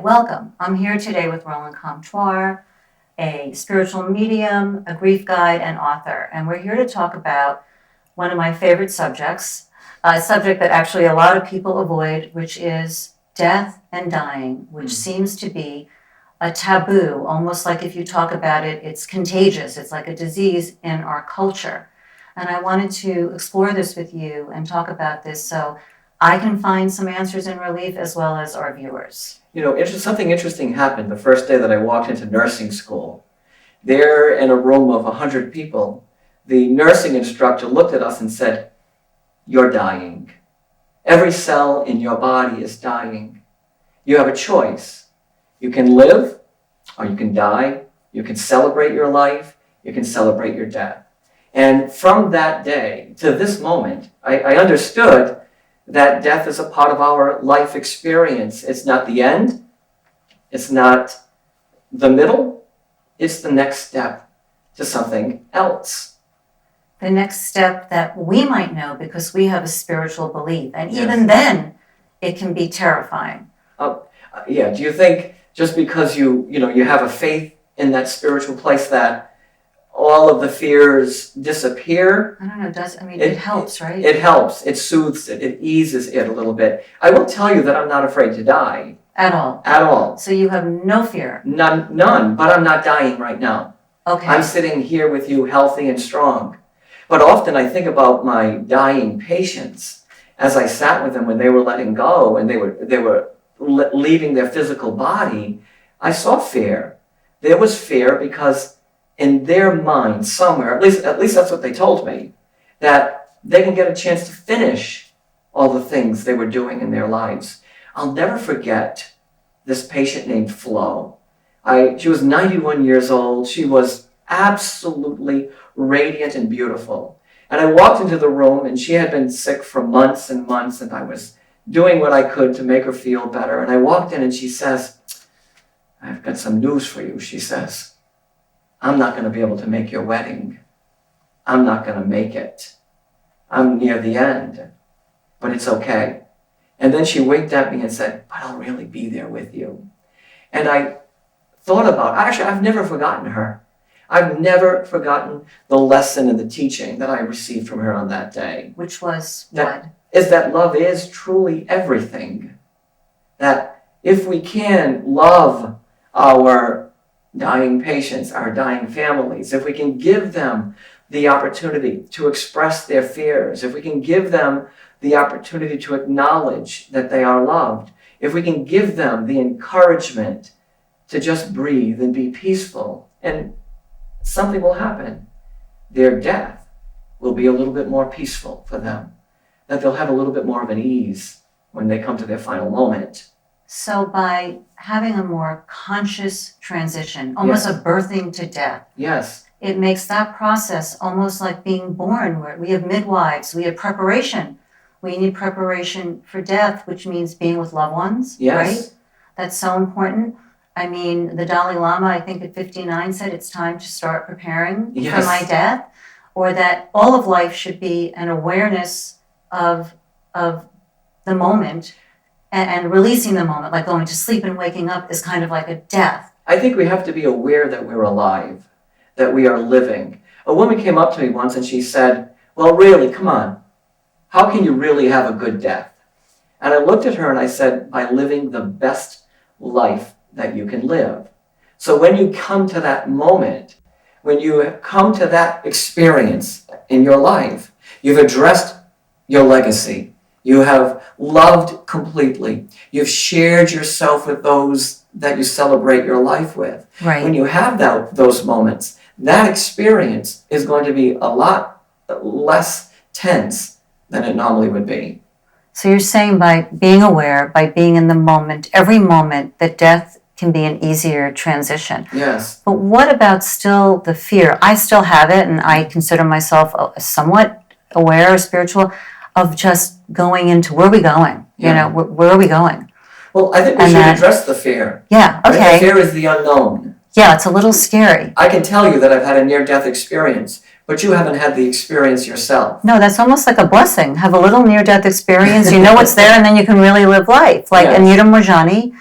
welcome. I'm here today with Roland Comtois, a spiritual medium, a grief guide, and author. And we're here to talk about one of my favorite subjects, a subject that actually a lot of people avoid, which is death and dying, which seems to be a taboo, almost like if you talk about it, it's contagious. It's like a disease in our culture. And I wanted to explore this with you and talk about this so I can find some answers and relief as well as our viewers. You know, something interesting happened the first day that I walked into nursing school. There in a room of 100 people, the nursing instructor looked at us and said, "You're dying. Every cell in your body is dying. You have a choice. You can live or you can die. You can celebrate your life. You can celebrate your death." And from that day to this moment, I understood that death is a part of our life experience. It's not the end. It's not the middle. It's the next step to something else. The next step that we might know because we have a spiritual belief. And Yes. even then, it can be terrifying. Yeah. Do you think just because you have a faith in that spiritual place that all of the fears disappear? I don't know, it helps, right? It helps. It soothes it. It eases it a little bit. I will tell you that I'm not afraid to die. At all. At all. So you have no fear. None. But I'm not dying right now. Okay. I'm sitting here with you healthy and strong. But often I think about my dying patients as I sat with them when they were letting go and they were leaving their physical body. I saw fear. There was fear because in their mind somewhere, at least that's what they told me, that they can get a chance to finish all the things they were doing in their lives. I'll never forget this patient named Flo. She was 91 years old. She was absolutely radiant and beautiful. And I walked into the room and she had been sick for months and months and I was doing what I could to make her feel better. And I walked in and she says, "I've got some news for you," she says. "I'm not going to be able to make your wedding. I'm not going to make it. I'm near the end, but it's okay." And then she winked at me and said, "But I'll really be there with you." And I thought actually, I've never forgotten her. I've never forgotten the lesson and the teaching that I received from her on that day. Which was what? Is that love is truly everything. That if we can love our dying patients, our dying families, if we can give them the opportunity to express their fears, if we can give them the opportunity to acknowledge that they are loved, if we can give them the encouragement to just breathe and be peaceful, and something will happen. Their death will be a little bit more peaceful for them, that they'll have a little bit more of an ease when they come to their final moment. So by having a more conscious transition, almost Yes. a birthing to death, Yes. it makes that process almost like being born, where we have midwives, we have preparation. We need preparation for death, which means being with loved ones, Yes. right? That's so important. I mean, the Dalai Lama, I think at 59, said it's time to start preparing for Yes. my death, or that all of life should be an awareness of the moment and releasing the moment, like going to sleep and waking up is kind of like a death. I think we have to be aware that we're alive, that we are living. A woman came up to me once and she said, "Well, really, come on. How can you really have a good death?" And I looked at her and I said, "By living the best life that you can live." So when you come to that moment, when you come to that experience in your life, you've addressed your legacy. You have loved completely. You've shared yourself with those that you celebrate your life with. Right. When you have those moments, that experience is going to be a lot less tense than it normally would be. So you're saying by being aware, by being in the moment, every moment, that death can be an easier transition. Yes. But what about still the fear? I still have it, and I consider myself somewhat aware or spiritual of just going into where are we going? Yeah. You know, where are we going? Well, I think we should address the fear. Yeah, Right? okay. The fear is the unknown. Yeah, it's a little scary. I can tell you that I've had a near-death experience, but you haven't had the experience yourself. No, that's almost like a blessing. Have a little near-death experience, you know what's there, and then you can really live life. Like Yes. Anita Moorjani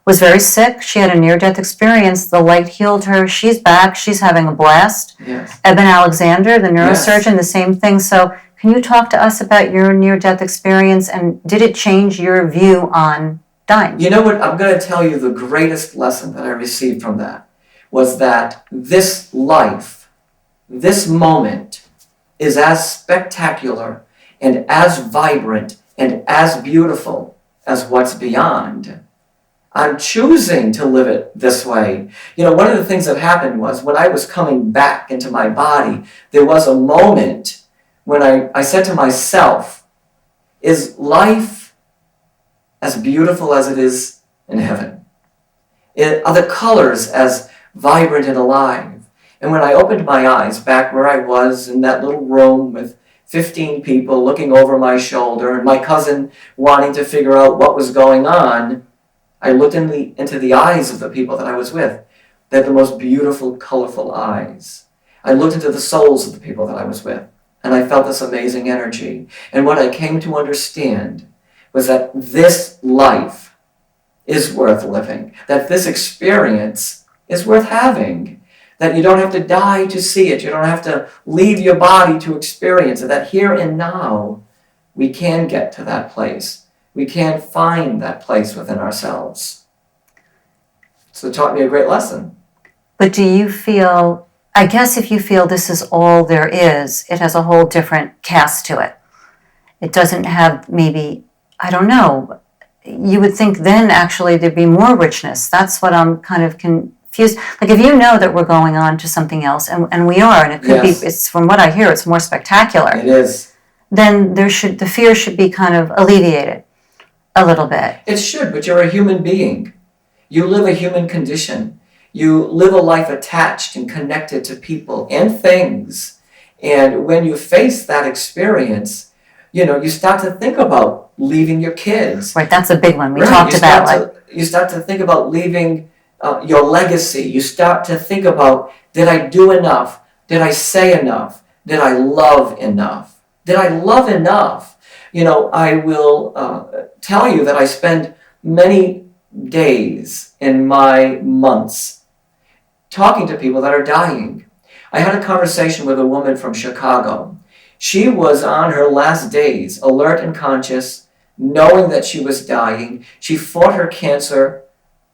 was very sick. She had a near-death experience. The light healed her. She's back. She's having a blast. Yes. Eben Alexander, the neurosurgeon, Yes. the same thing. So can you talk to us about your near-death experience, and did it change your view on dying? You know what? I'm going to tell you the greatest lesson that I received from that was that this life, this moment, is as spectacular and as vibrant and as beautiful as what's beyond. I'm choosing to live it this way. You know, one of the things that happened was when I was coming back into my body, there was a moment when I said to myself, is life as beautiful as it is in heaven? Are the colors as vibrant and alive? And when I opened my eyes back where I was in that little room with 15 people looking over my shoulder and my cousin wanting to figure out what was going on, I looked into the eyes of the people that I was with. They had the most beautiful, colorful eyes. I looked into the souls of the people that I was with, and I felt this amazing energy. And what I came to understand was that this life is worth living, that this experience is worth having, that you don't have to die to see it, you don't have to leave your body to experience it, that here and now we can get to that place. We can find that place within ourselves. So it taught me a great lesson. But do you feel, I guess if you feel this is all there is, it has a whole different cast to it. It doesn't have maybe, I don't know, you would think then actually there'd be more richness. That's what I'm kind of confused. Like if you know that we're going on to something else, and we are, and it could Yes. be, it's from what I hear, it's more spectacular, It is. then the fear should be kind of alleviated a little bit. It should, but you're a human being. You live a human condition. You live a life attached and connected to people and things. And when you face that experience, you start to think about leaving your kids. Right, that's a big one. We Right, talked about you start to think about leaving your legacy. You start to think about, did I do enough? Did I say enough? Did I love enough? Did I love enough? I will tell you that I spend many days in my months talking to people that are dying. I had a conversation with a woman from Chicago. She was on her last days, alert and conscious, knowing that she was dying. She fought her cancer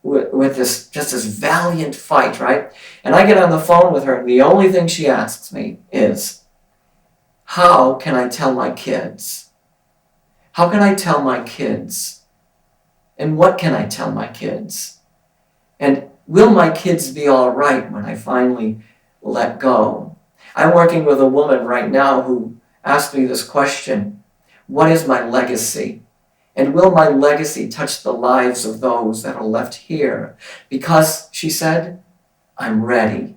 with this valiant fight, right? And I get on the phone with her, and the only thing she asks me is, how can I tell my kids? How can I tell my kids? And what can I tell my kids? And will my kids be all right when I finally let go? I'm working with a woman right now who asked me this question: what is my legacy? And will my legacy touch the lives of those that are left here? Because, she said, I'm ready.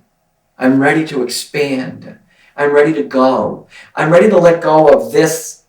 I'm ready to expand. I'm ready to go. I'm ready to let go of this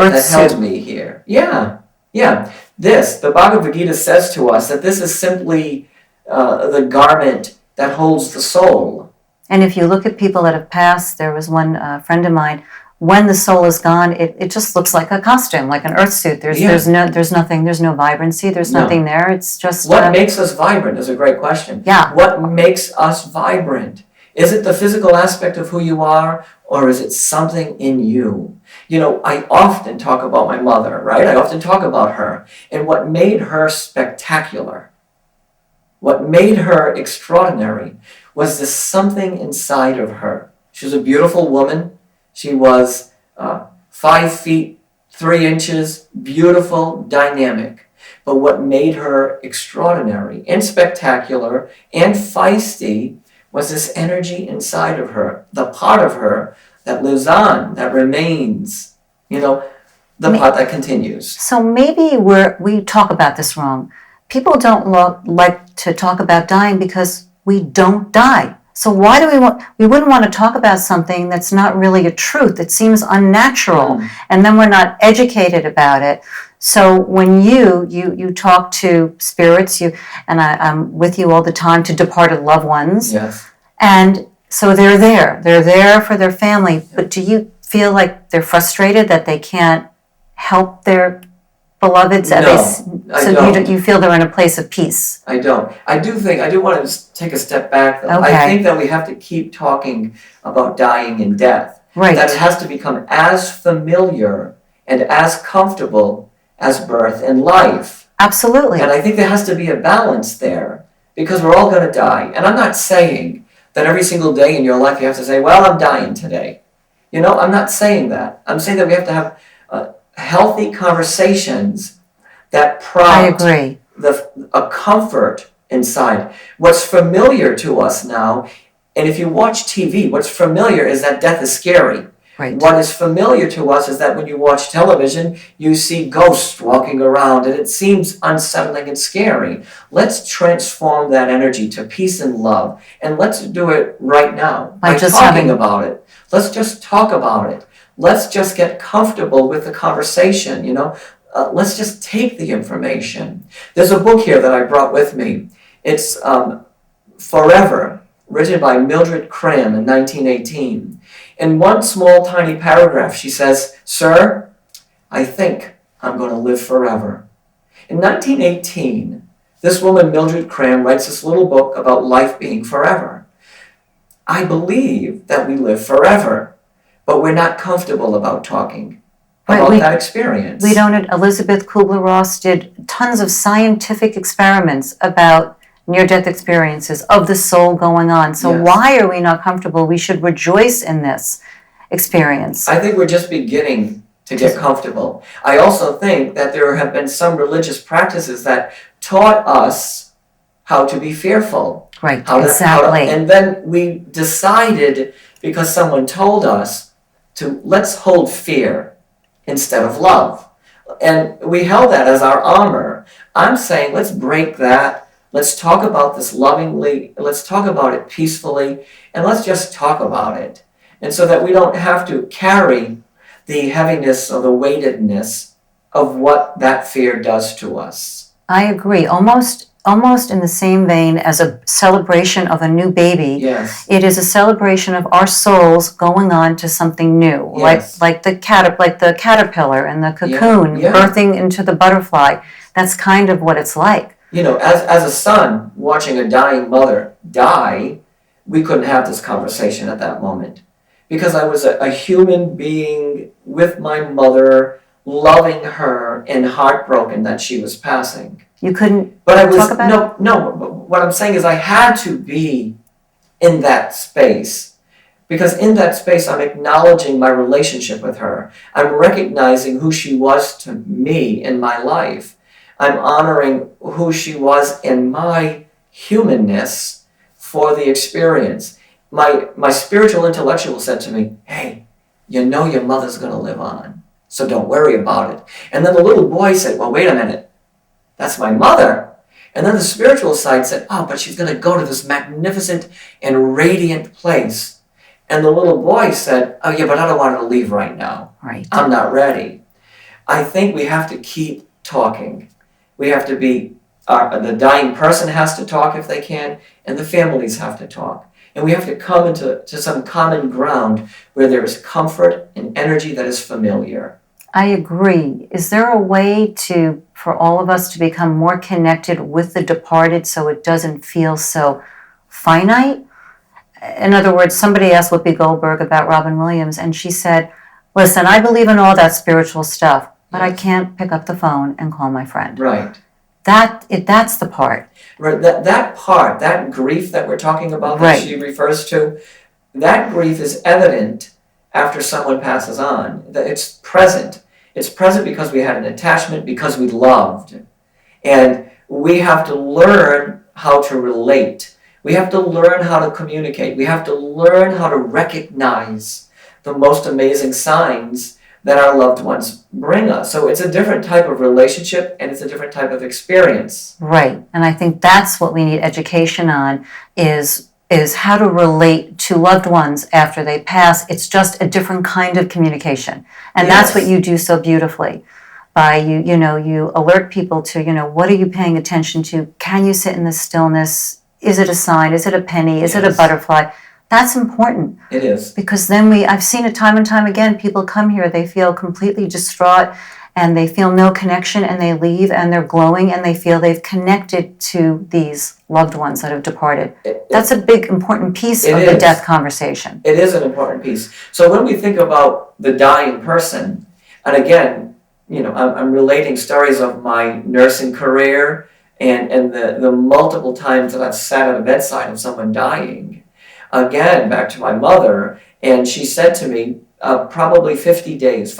that held me here. Yeah. The Bhagavad Gita says to us that this is simply the garment that holds the soul. And if you look at people that have passed, there was one friend of mine, when the soul is gone, it just looks like a costume, like an earth suit. There's nothing, there's no vibrancy, there's nothing there. It's just... What makes us vibrant is a great question. Yeah. What makes us vibrant? Is it the physical aspect of who you are, or is it something in you? I often talk about my mother, right? I often talk about her. And what made her spectacular, what made her extraordinary, was this something inside of her. She was a beautiful woman. She was 5 feet 3 inches, beautiful, dynamic. But what made her extraordinary and spectacular and feisty was this energy inside of her, the part of her that lives on, that remains, the part that continues. So maybe we talk about this wrong. People don't like to talk about dying because we don't die. So why do we wouldn't want to talk about something that's not really a truth? It seems unnatural, and then we're not educated about it. So when you talk to spirits, and I'm with you all the time, to departed loved ones. Yes. And so they're there for their family. But do you feel like they're frustrated that they can't help their beloveds? No, I So don't. you feel they're in a place of peace? I don't. I do want to take a step back, though. Okay. I think that we have to keep talking about dying and death. Right. That it has to become as familiar and as comfortable as birth and life. Absolutely. And I think there has to be a balance there, because we're all going to die. And I'm not saying that every single day in your life you have to say, well, I'm dying today. You know, I'm not saying that. I'm saying that we have to have healthy conversations that prompt a comfort inside. What's familiar to us now, and if you watch TV, what's familiar is that death is scary. Right. What is familiar to us is that when you watch television, you see ghosts walking around and it seems unsettling and scary. Let's transform that energy to peace and love, and let's do it right now by talking about it. Let's just talk about it. Let's just get comfortable with the conversation, you know. Let's just take the information. There's a book here that I brought with me. It's Forever, written by Mildred Cram in 1918. In one small tiny paragraph, she says, "Sir, I think I'm going to live forever." In 1918, this woman, Mildred Cram, writes this little book about life being forever. I believe that we live forever, but we're not comfortable about talking about that experience. We don't. Elizabeth Kubler-Ross did tons of scientific experiments about near-death experiences of the soul going on. So why are we not comfortable? We should rejoice in this experience. I think we're just beginning to get comfortable. I also think that there have been some religious practices that taught us how to be fearful. Right, exactly. And then we decided, because someone told us, let's hold fear instead of love. And we held that as our armor. I'm saying let's break that. Let's talk about this lovingly. Let's talk about it peacefully. And let's just talk about it. And so that we don't have to carry the heaviness or the weightedness of what that fear does to us. I agree. Almost in the same vein as a celebration of a new baby. Yes. It is a celebration of our souls going on to something new. Yes. Like the caterpillar and the cocoon birthing into the butterfly. That's kind of what it's like. You know, as a son watching a dying mother die, we couldn't have this conversation at that moment. Because I was a human being with my mother, loving her and heartbroken that she was passing. You couldn't talk about it? No, but what I'm saying is I had to be in that space. Because in that space, I'm acknowledging my relationship with her. I'm recognizing who she was to me in my life. I'm honoring who she was in my humanness for the experience. My spiritual intellectual said to me, hey, you know your mother's going to live on, so don't worry about it. And then the little boy said, well, wait a minute, that's my mother. And then the spiritual side said, oh, but she's going to go to this magnificent and radiant place. And the little boy said, oh, yeah, but I don't want her to leave right now. Right. I'm not ready. I think we have to keep talking. We have to be, the dying person has to talk if they can, and the families have to talk. And we have to come into some common ground where there is comfort and energy that is familiar. I agree. Is there a way for all of us to become more connected with the departed so it doesn't feel so finite? In other words, somebody asked Whoopi Goldberg about Robin Williams, and she said, listen, I believe in all that spiritual stuff, but I can't pick up the phone and call my friend. Right. That's the part. Right. That part, that grief that we're talking about that she refers to, that grief is evident after someone passes on. It's present. It's present because we had an attachment, because we loved. And we have to learn how to relate. We have to learn how to communicate. We have to learn how to recognize the most amazing signs that our loved ones bring us. So it's a different type of relationship, and it's a different type of experience. Right. And I think that's what we need education on, is how to relate to loved ones after they pass. It's just a different kind of communication. And that's what you do so beautifully. By you alert people to, what are you paying attention to? Can you sit in the stillness? Is it a sign? Is it a penny? Is it a butterfly? That's important. It is. Because then I've seen it time and time again, people come here, they feel completely distraught, and they feel no connection, and they leave, and they're glowing, and they feel they've connected to these loved ones that have departed. That's a big, important piece of the death conversation. It is an important piece. So when we think about the dying person, and again, I'm relating stories of my nursing career and the multiple times that I've sat at a bedside of someone dying. Again, back to my mother, and she said to me, probably 50 days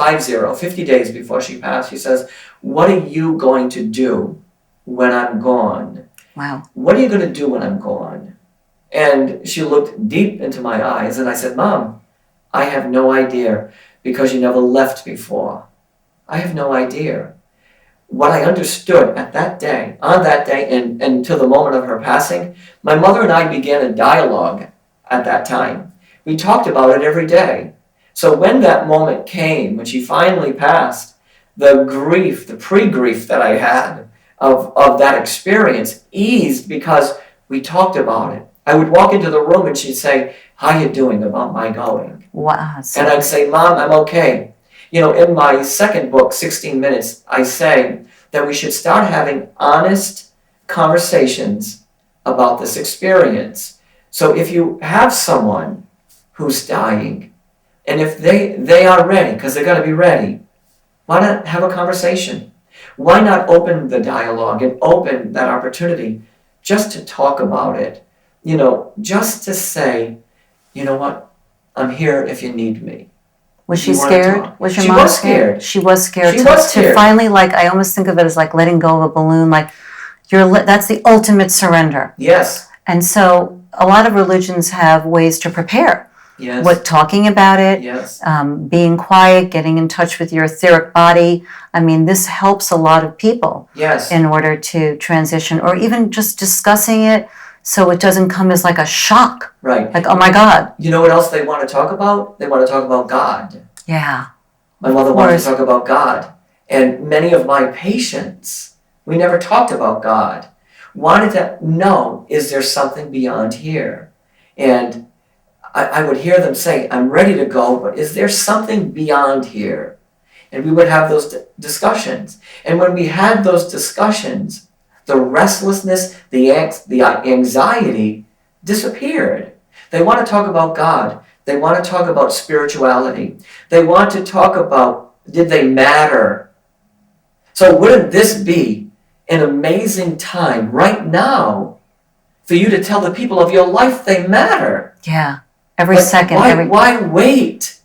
before she passed, she says, "What are you going to do when I'm gone?" Wow. "What are you going to do when I'm gone?" And she looked deep into my eyes, and I said, "Mom, I have no idea, because you never left before. I have no idea." What I understood on that day, and until the moment of her passing, my mother and I began a dialogue at that time. We talked about it every day. So when that moment came, when she finally passed, the grief, the pre-grief that I had of that experience eased because we talked about it. I would walk into the room and she'd say, "How you doing about my going?" Wow. And I'd say, "Mom, I'm okay." In my second book, 16 Minutes, I say that we should start having honest conversations about this experience. So if you have someone who's dying, and if they are ready, because they're going to be ready, why not have a conversation? Why not open the dialogue and open that opportunity just to talk about it? Just to say, "You know what? I'm here if you need me." Was she scared? Was your mom scared? She was scared. She was scared. To finally, I almost think of it as like letting go of a balloon. That's the ultimate surrender. Yes. And so a lot of religions have ways to prepare. Yes. Talking about it, yes. Being quiet, getting in touch with your etheric body. I mean, this helps a lot of people. Yes. In order to transition, or even just discussing it so it doesn't come as like a shock. Right. Like, oh my God. You know what else they want to talk about? They want to talk about God. Yeah. My mother wanted to talk about God. And many of my patients, we never talked about God, wanted to know, is there something beyond here? And I would hear them say, "I'm ready to go, but is there something beyond here?" And we would have those discussions. And when we had those discussions, the restlessness, the anxiety disappeared. They want to talk about God. They want to talk about spirituality. They want to talk about, did they matter? So wouldn't this be an amazing time right now for you to tell the people of your life they matter? Yeah. Every second. Why wait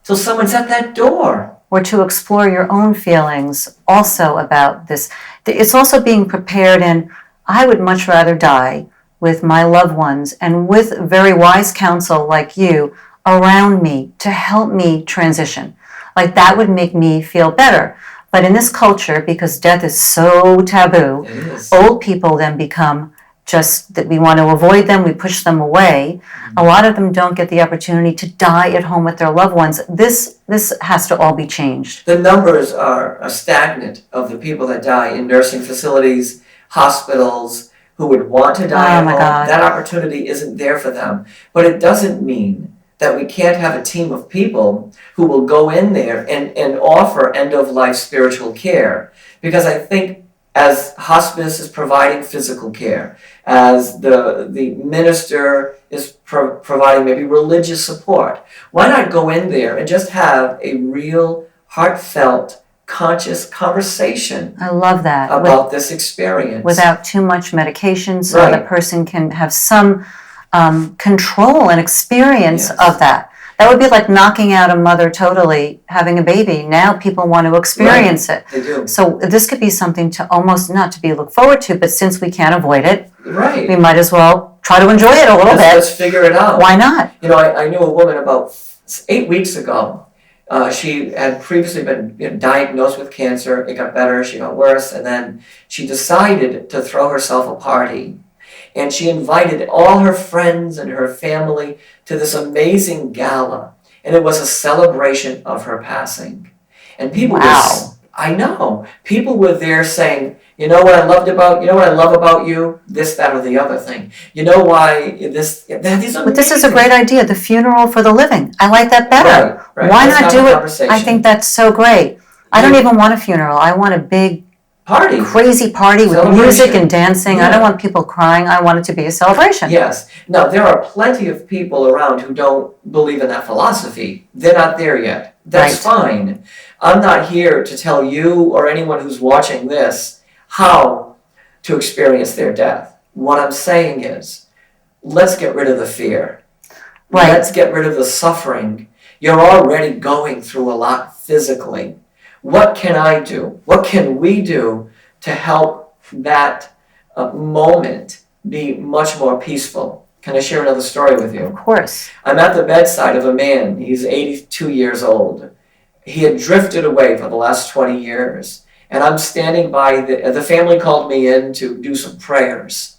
till someone's at that door? Or to explore your own feelings also about this. It's also being prepared, and I would much rather die with my loved ones and with very wise counsel like you around me to help me transition. Like, that would make me feel better. But in this culture, because death is so taboo, old people then become just that we want to avoid them, we push them away. A lot of them don't get the opportunity to die at home with their loved ones. This has to all be changed. The numbers are stagnant of the people that die in nursing facilities, hospitals, who would want to die at home. God. That opportunity isn't there for them. But it doesn't mean that we can't have a team of people who will go in there and offer end-of-life spiritual care. Because I think as hospice is providing physical care, as the minister is providing maybe religious support, why not go in there and just have a real, heartfelt, conscious conversation? I love that. About this experience. Without too much medication, so the person can have some control and experience of that. That would be like knocking out a mother totally, having a baby. Now people want to experience it. They do. So this could be something to almost not to be looked forward to, but since we can't avoid it, we might as well try to enjoy it a little bit. Let's figure it out. Why not? I knew a woman about 8 weeks ago. She had previously been diagnosed with cancer. It got better, she got worse, and then she decided to throw herself a party. And she invited all her friends and her family to this amazing gala. And it was a celebration of her passing. And people people were there saying, "You know what I love about you? This, that, or the other thing. You know why this, that is amazing." But this is a great idea, the funeral for the living. I like that better. Right. Why Let's not do it? conversation. I think that's so great. I don't even want a funeral. I want a big, Party. crazy party with Celebration. music and dancing. I Yeah. don't want people crying. I want it to be a celebration. Yes. Now, there are plenty of people around who don't believe in that philosophy. They're not there yet. That's fine. I'm not here to tell you or anyone who's watching this how to experience their death. What I'm saying is, let's get rid of the fear. Right. Let's get rid of the suffering. You're already going through a lot physically. What can I do? What can we do to help that moment be much more peaceful? Can I share another story with you? Of course. I'm at the bedside of a man. He's 82 years old. He had drifted away for the last 20 years. And I'm standing by, the family called me in to do some prayers.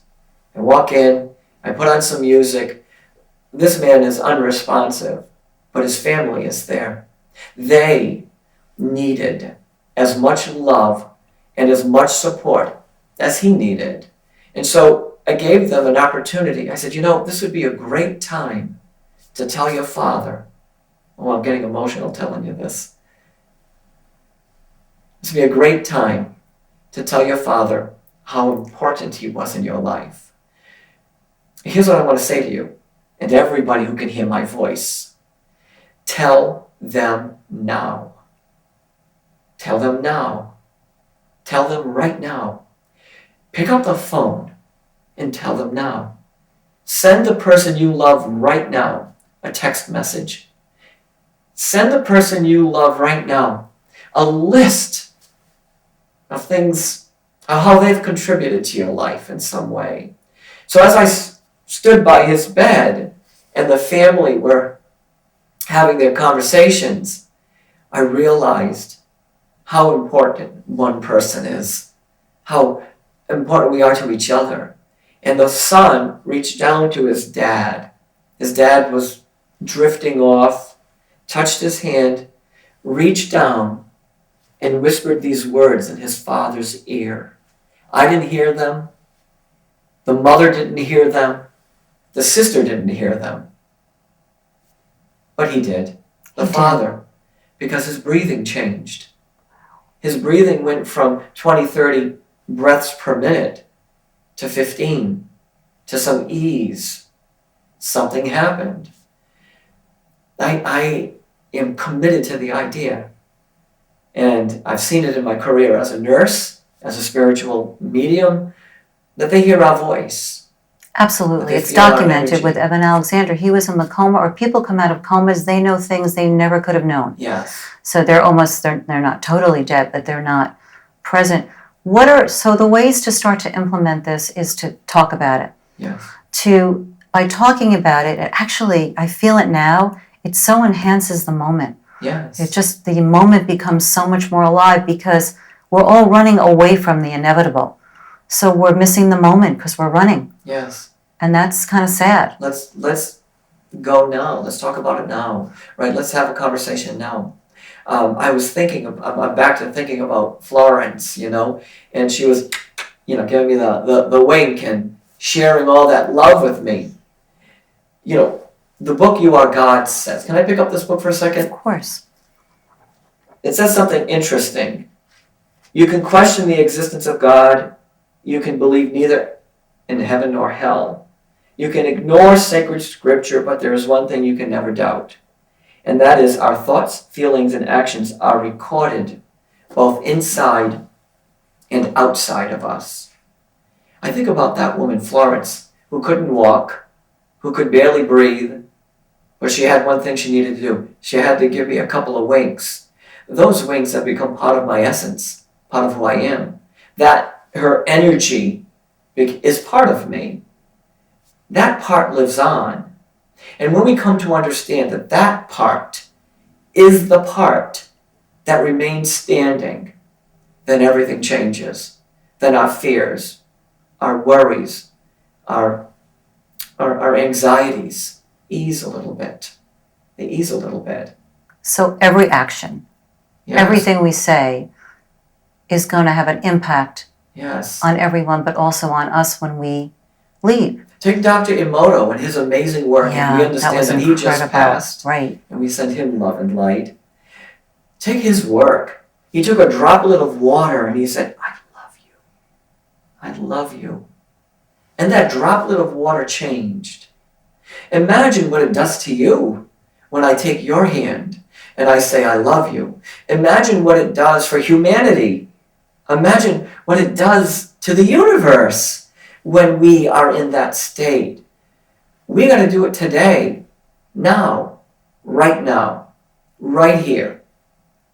I walk in, I put on some music. This man is unresponsive, but his family is there. They needed as much love and as much support as he needed. And so I gave them an opportunity. I said, this would be a great time to tell your father. Oh, I'm getting emotional telling you this. This would be a great time to tell your father how important he was in your life. Here's what I want to say to you and to everybody who can hear my voice. Tell them now. Tell them now. Tell them right now. Pick up the phone and tell them now. Send the person you love right now a text message. Send the person you love right now a list of things, of how they've contributed to your life in some way. So as I stood by his bed and the family were having their conversations, I realized how important one person is, how important we are to each other. And the son reached down to his dad. His dad was drifting off, touched his hand, reached down, and whispered these words in his father's ear. I didn't hear them. The mother didn't hear them. The sister didn't hear them. But he did. The father, because his breathing changed. His breathing went from 20, 30 breaths per minute to 15, to some ease. Something happened. I am committed to the idea. And I've seen it in my career as a nurse, as a spiritual medium, that they hear our voice. Absolutely. It's documented with Evan Alexander. He was in the coma, or people come out of comas, they know things they never could have known. Yes. So they're not totally dead, but they're not present. So the ways to start to implement this is to talk about it. Yes. By talking about it, actually, I feel it now, it so enhances the moment. Yes. It just, the moment becomes so much more alive because we're all running away from the inevitable. So we're missing the moment because we're running. Yes. And that's kind of sad. Let's go now. Let's talk about it now. Right? Let's have a conversation now. I'm back to thinking about Florence, and she was, giving me the wink and sharing all that love with me. The book You Are God says, can I pick up this book for a second? Of course. It says something interesting. You can question the existence of God. You can believe neither in heaven nor hell. You can ignore sacred scripture, but there is one thing you can never doubt. And that is our thoughts, feelings, and actions are recorded both inside and outside of us. I think about that woman, Florence, who couldn't walk, who could barely breathe, but she had one thing she needed to do. She had to give me a couple of winks. Those winks have become part of my essence, part of who I am. That her energy is part of me. That part lives on. And when we come to understand that that part is the part that remains standing, then everything changes. Then our fears, our worries, our anxieties ease a little bit. They ease a little bit. So every action, everything we say is going to have an impact on everyone, but also on us when we leave. Take Dr. Emoto and his amazing work, and we understand that he just passed. Right. And we send him love and light. Take his work. He took a droplet of water and he said, I love you. I love you. And that droplet of water changed. Imagine what it does to you when I take your hand and I say, I love you. Imagine what it does for humanity. Imagine what it does to the universe when we are in that state. We got to do it today, now, right here.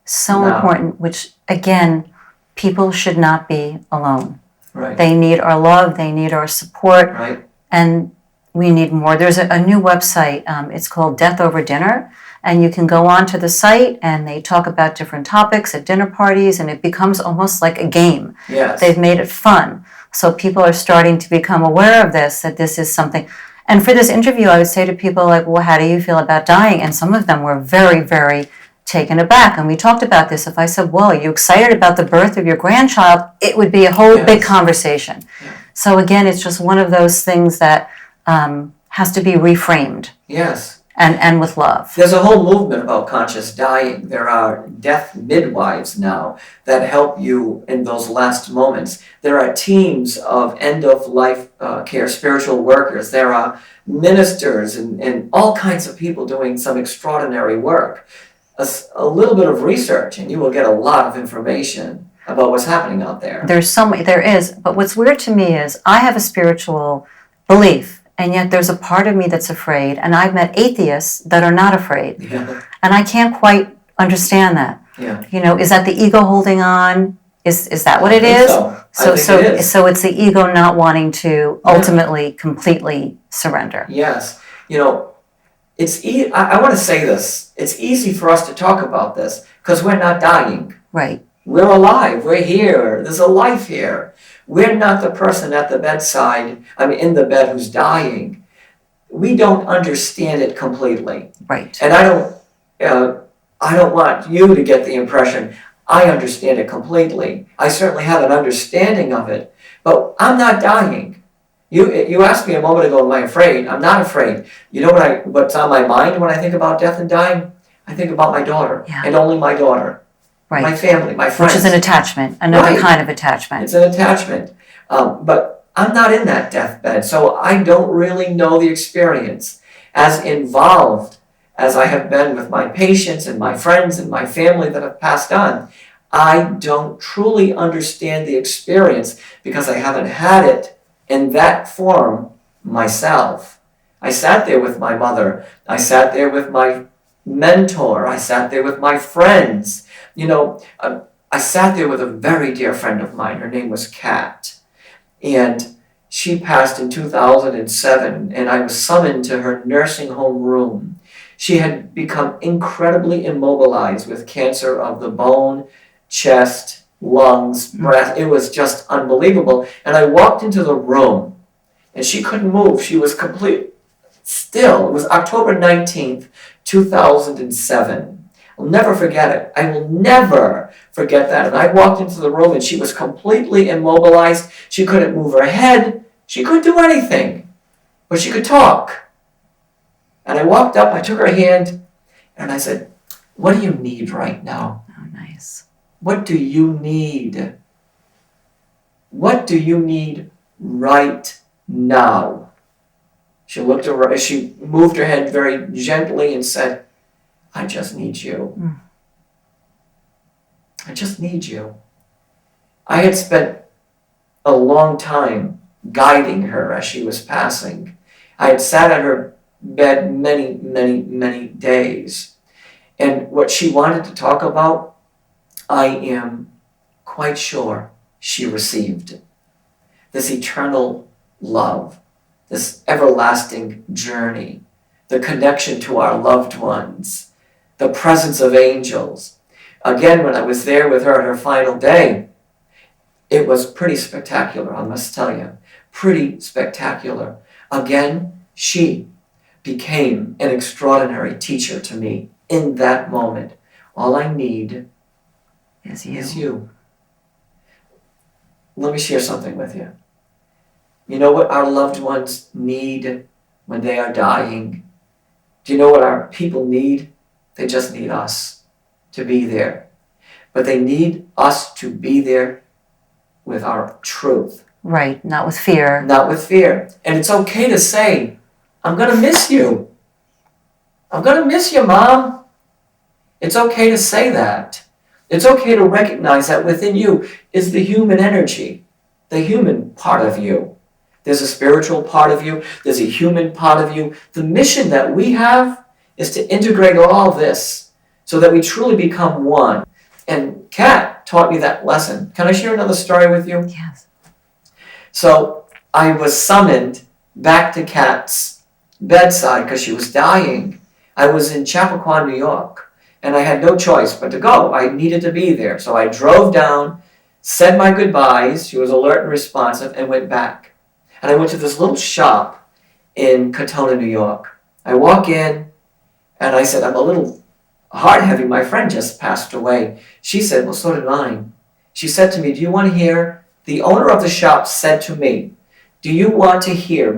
So Now. important, which again, people should not be alone. Right. They need our love, they need our support, Right. and we need more. There's a new website, it's called Death Over Dinner, and you can go onto the site and they talk about different topics at dinner parties, and it becomes almost like a game. Yes. They've made it fun. So people are starting to become aware of this, that this is something. And for this interview, I would say to people like, well, how do you feel about dying? And some of them were very, very taken aback. And we talked about this. If I said, well, are you excited about the birth of your grandchild? It would be a whole big conversation. Yeah. So again, it's just one of those things that has to be reframed. Yes. And with love. There's a whole movement about conscious dying. There are death midwives now that help you in those last moments. There are teams of end-of-life care spiritual workers. There are ministers and all kinds of people doing some extraordinary work. A little bit of research and you will get a lot of information about what's happening out there. There is, but what's weird to me is I have a spiritual belief, and yet there's a part of me that's afraid, and I've met atheists that are not afraid. Yeah. And I can't quite understand that. Yeah. You know, is that the ego holding on? Is that what it is? So it's the ego not wanting to ultimately completely surrender. Yes. You know, I want to say this. It's easy for us to talk about this because we're not dying. Right. We're alive. We're here. There's a life here. We're not the person at the bedside, in the bed who's dying. We don't understand it completely. Right. And I don't want you to get the impression I understand it completely. I certainly have an understanding of it, but I'm not dying. You asked me a moment ago, am I afraid? I'm not afraid. You know what's on my mind when I think about death and dying? I think about my daughter, and only my daughter. Right. My family, my friends. Which is an attachment, another kind of attachment. It's an attachment. But I'm not in that deathbed, so I don't really know the experience. As involved as I have been with my patients and my friends and my family that have passed on, I don't truly understand the experience because I haven't had it in that form myself. I sat there with my mother. I sat there with my mentor. I sat there with my friends. You know, I sat there with a very dear friend of mine. Her name was Kat. And she passed in 2007, and I was summoned to her nursing home room. She had become incredibly immobilized with cancer of the bone, chest, lungs, breath. It was just unbelievable. And I walked into the room, and she couldn't move. She was complete still. It was October 19th, 2007. I'll never forget it. I will never forget that. And I walked into the room and she was completely immobilized. She couldn't move her head. She couldn't do anything. But she could talk. And I walked up, I took her hand, and I said, what do you need right now? Oh, nice. What do you need? What do you need right now? She looked around, she moved her head very gently and said, I just need you. I just need you. I had spent a long time guiding her as she was passing. I had sat at her bed many, many, many days. And what she wanted to talk about, I am quite sure she received. This eternal love, this everlasting journey, the connection to our loved ones, the presence of angels. Again, when I was there with her on her final day, it was pretty spectacular, I must tell you. Pretty spectacular. Again, she became an extraordinary teacher to me in that moment. All I need is you. Let me share something with you. You know what our loved ones need when they are dying? Do you know what our people need? They just need us to be there. but they need us to be there with our truth. Right, not with fear. Not with fear. And it's okay to say, I'm going to miss you. I'm going to miss you, Mom. It's okay to say that. It's okay to recognize that within you is the human energy, the human part of you. There's a spiritual part of you. There's a human part of you. The mission that we have is to integrate all this so that we truly become one. And Kat taught me that lesson. Can I share another story with you? Yes. So I was summoned back to Kat's bedside because she was dying. I was in Chappaqua, New York, and I had no choice but to go. I needed to be there. So I drove down, said my goodbyes. She was alert and responsive, and went back. And I went to this little shop in Comtois, New York. I walk in, and I said, I'm a little heart-heavy. My friend just passed away. She said, well, so did mine. She said to me, do you want to hear? The owner of the shop said to me, do you want to hear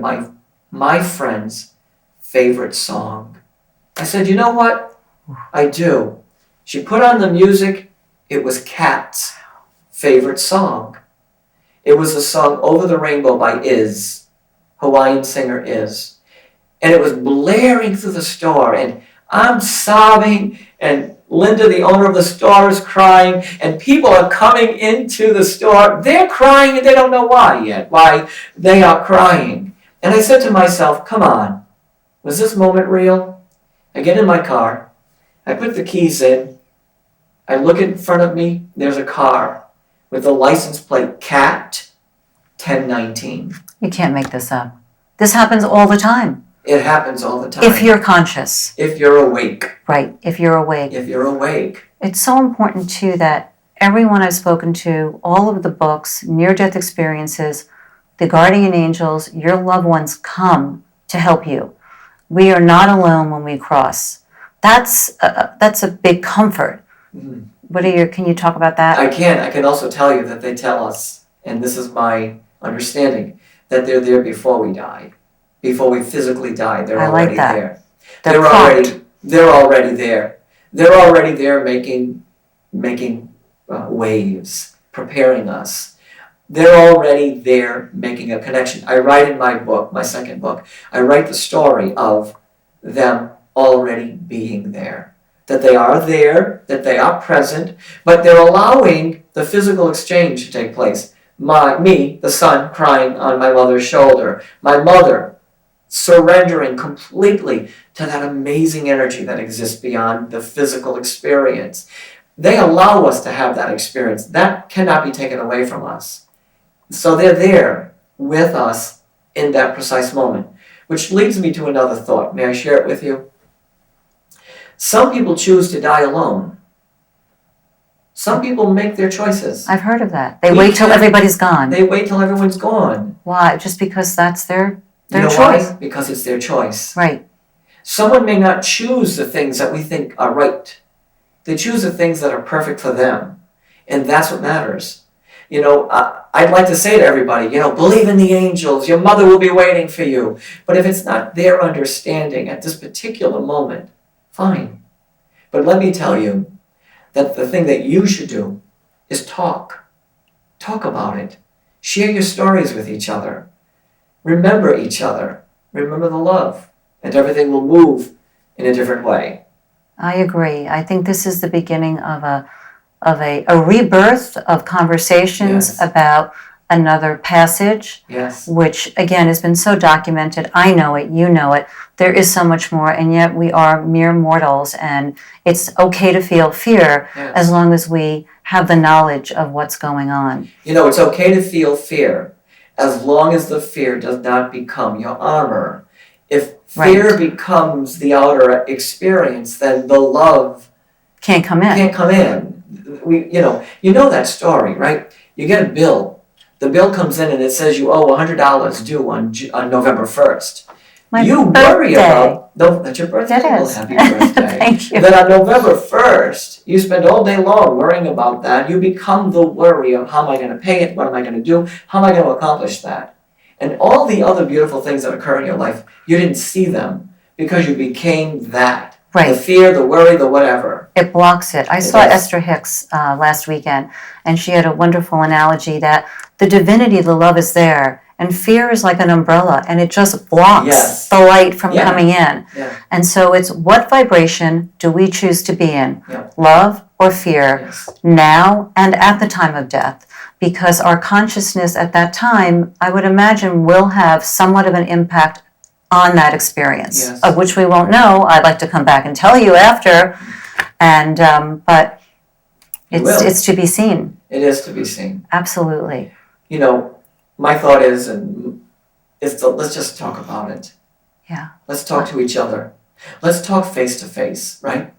my friend's favorite song? I said, you know what? I do. She put on the music. It was Kat's favorite song. It was the song Over the Rainbow by Iz, Hawaiian singer Iz. And it was blaring through the store, and I'm sobbing, and Linda, the owner of the store, is crying, and people are coming into the store. They're crying, and they don't know why they are crying. And I said to myself, come on, was this moment real? I get in my car, I put the keys in, I look in front of me, there's a car with the license plate CAT 1019. You can't make this up. This happens all the time. It happens all the time. If you're conscious. If you're awake. Right, if you're awake. If you're awake. It's so important, too, that everyone I've spoken to, all of the books, near-death experiences, the guardian angels, your loved ones come to help you. We are not alone when we cross. That's a big comfort. Mm-hmm. Can you talk about that? I can. I can also tell you that they tell us, and this is my understanding, that they're there before we die. Before we physically die, they're already there. They're already there. They're already there making waves, preparing us. They're already there making a connection. I write in my book, my second book, I write the story of them already being there. That they are there, that they are present, but they're allowing the physical exchange to take place. Me, the son, crying on my mother's shoulder. My mother surrendering completely to that amazing energy that exists beyond the physical experience. They allow us to have that experience. That cannot be taken away from us. So they're there with us in that precise moment, which leads me to another thought. May I share it with you? Some people choose to die alone. Some people make their choices. I've heard of that. They wait till everybody's gone. They wait till everyone's gone. Why? Just because that's their choice. Why? Because it's their choice. Right. Someone may not choose the things that we think are right. They choose the things that are perfect for them. And that's what matters. I'd like to say to everybody, believe in the angels. Your mother will be waiting for you. But if it's not their understanding at this particular moment, fine. But let me tell you that the thing that you should do is talk. Talk about it. Share your stories with each other. Remember each other. Remember the love. And everything will move in a different way. I agree. I think this is the beginning of a rebirth of conversations about another passage, which again has been so documented. I know it, you know it. There is so much more, and yet we are mere mortals, and it's okay to feel fear as long as we have the knowledge of what's going on. It's okay to feel fear as long as the fear does not become your armor. If fear becomes the outer experience, then the love can't come in. You know that story, right? You get a bill. The bill comes in and it says you owe $100 due on November 1st. Worry about that's your birthday. That is. Well, happy birthday. Thank you. Then on November 1st, you spend all day long worrying about that. You become the worry of how am I going to pay it? What am I going to do? How am I going to accomplish that? And all the other beautiful things that occur in your life, you didn't see them because you became that Right. The fear, the worry, the whatever. It blocks it. I saw does. Esther Hicks last weekend, and she had a wonderful analogy that the divinity, the love is there, and fear is like an umbrella, and it just blocks the light from coming in. Yeah. And so it's, what vibration do we choose to be in? Yeah. Love or fear, Yes. now and at the time of death? Because our consciousness at that time, I would imagine, will have somewhat of an impact on that experience, Yes. of which we won't know. I'd like to come back and tell you after, and but it's to be seen. It is to be seen. Absolutely. You know, my thought is let's just talk about it. Yeah. Let's talk to each other. Let's talk face to face, right?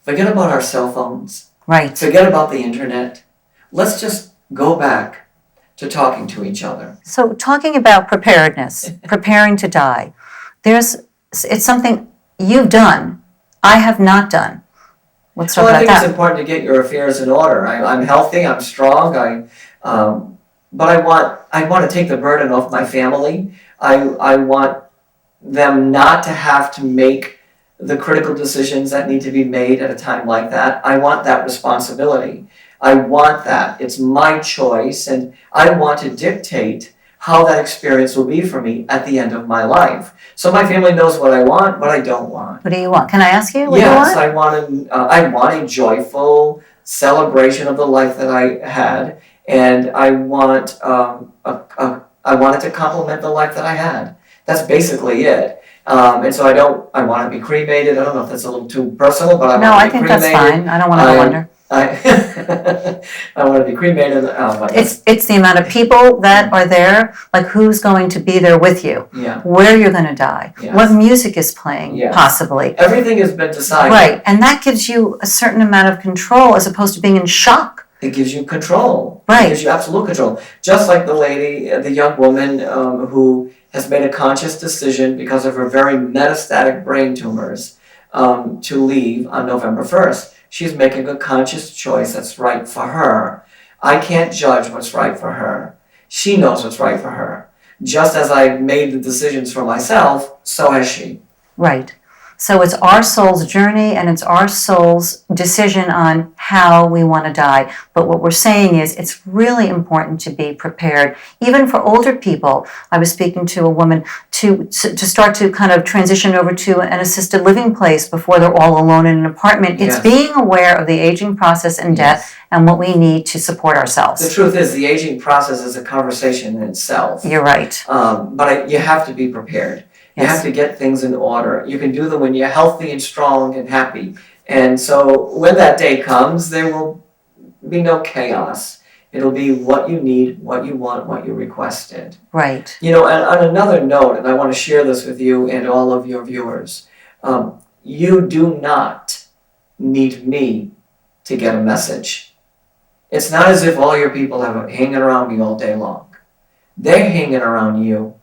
Forget about our cell phones. Right. Forget about the internet. Let's just go back to talking to each other. So talking about preparedness, preparing to die, it's something you've done, I have not done. Let's talk Well, I about think that. it's important to get your affairs in order. I'm healthy, I'm strong, but I want to take the burden off my family. I want them not to have to make the critical decisions that need to be made at a time like that. I want that responsibility. I want that. It's my choice, and I want to dictate how that experience will be for me at the end of my life. So my family knows what I want, what I don't want. What do you want? Can I ask you what Yes, you want? I want a joyful celebration of the life that I had, and I want I want it to complement the life that I had. That's basically it. And so I want to be cremated. I don't know if that's a little too personal, but No, want I to be think cremated. that's fine. I don't want to go under. I want to be cremated. But It's the amount of people that are there, like who's going to be there with you, yeah, where you're going to die, Yes. what music is playing, Yes. possibly. Everything has been decided. Right, and that gives you a certain amount of control as opposed to being in shock. It gives you control. Right. It gives you absolute control. Just like the young woman who has made a conscious decision because of her very metastatic brain tumors to leave on November 1st. She's making a conscious choice that's right for her. I can't judge what's right for her. She knows what's right for her. Just as I made the decisions for myself, so has she. Right. So it's our soul's journey and it's our soul's decision on how we want to die. But what we're saying is it's really important to be prepared. Even for older people, I was speaking to a woman to start to kind of transition over to an assisted living place before they're all alone in an apartment. Yes. It's being aware of the aging process and death Yes. and what we need to support ourselves. The truth is, the aging process is a conversation in itself. You're right. But you have to be prepared. You Yes. have to get things in order. You can do them when you're healthy and strong and happy. And so when that day comes, there will be no chaos. It'll be what you need, what you want, what you requested. Right. You know, and on another note, and I want to share this with you and all of your viewers, you do not need me to get a message. It's not as if all your people are hanging around me all day long. They're hanging around you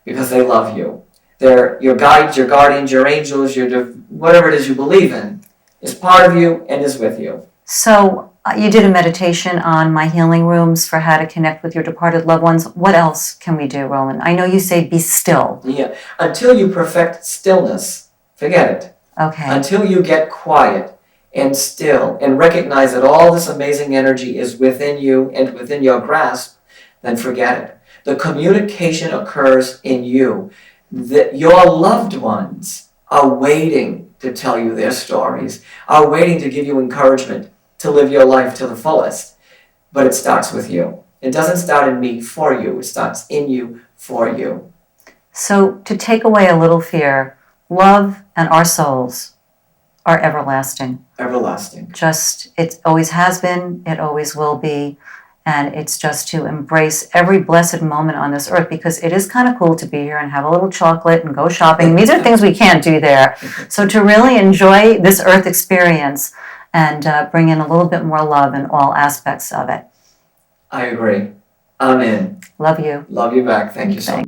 because they love you. They're your guides, your guardians, your angels, whatever it is you believe in is part of you and is with you. So you did a meditation on my healing rooms for how to connect with your departed loved ones. What else can we do, Roland? I know you say be still. Yeah. Until you perfect stillness, forget it. Okay. Until you get quiet and still and recognize that all this amazing energy is within you and within your grasp, then forget it. The communication occurs in you. That your loved ones are waiting to tell you their stories, are waiting to give you encouragement to live your life to the fullest. But it starts with you. It doesn't start in me for you. It starts in you for you. So to take away a little fear, love and our souls are everlasting. Everlasting. Just, it always has been, it always will be. And it's just to embrace every blessed moment on this earth, because it is kind of cool to be here and have a little chocolate and go shopping. These are things we can't do there. So to really enjoy this earth experience and bring in a little bit more love in all aspects of it. I agree. I'm in. Love you. Love you back. Thank you so much.